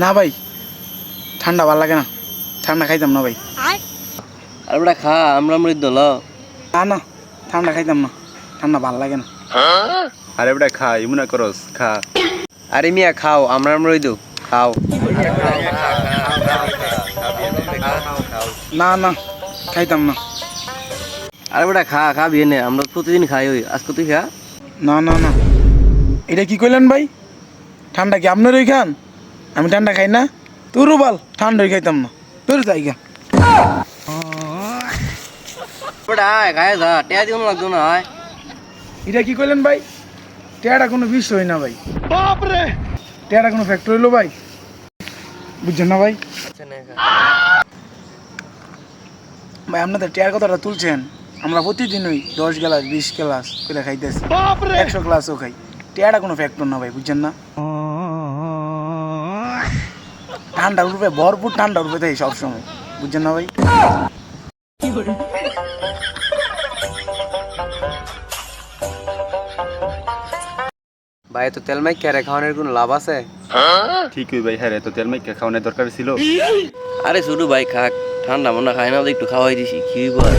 না ভাই, ঠান্ডা ভালো লাগে না, ঠান্ডা খাইতাম না ভাই। আর বেটা খা, আমরা মৃদ ল। না না, ঠান্ডা খাইতাম না, ঠান্ডা ভালো লাগে না। আরে বেটা খা, ইমুনা করস খা। আরে মিয়া খাও, আমরা মৃদ খাও। না না, খাইতাম না। আরে বেটা খা, খাবি এনে, আমরা প্রতিদিন খাই ওই, আজকে তুই খা। না না না, এটা কি কইলেন ভাই? ঠান্ডা কি আপনারই খান? আমি ঠান্ডা খাই না। তোরও বাল, ঠান্ডাই খাইতাম না, তোর জায়গা। বেটা আয়, খায় যা, টেয়া দিও লাগতো না আয়। এটা কি কইলেন ভাই? টেয়াটা কোনো বিষয় না ভাই। বাপরে, টেয়াটা কোনো ফ্যাক্টর হইলো ভাই? বুঝছেন না ভাই? ভাই আপনাদের টেয়ার কথাটা তুলছেন, আমরা প্রতিদিনই 10 গ্লাস 20 গ্লাস করে খাইতেছি, 100 গ্লাসও খাই। টেয়াটা কোনো ফ্যাক্টর না ভাই, বুঝছেন না? ঠান্ডার রূপে ভরপুর, ঠান্ডার রূপে তাই সবসময়, বুঝছেন না ভাই? ভাই তো তেল মাই কেরে খাওয়ানোর কোনো লাভ আছে? ঠিকই ভাই, হ্যাঁ রে, তো তেল মাইকা খাওয়ানোর দরকার ছিল। আরে ছোট ভাই খাক, ঠান্ডা মন্ডা খাই না, একটু খাওয়াই দিছি, কি বল।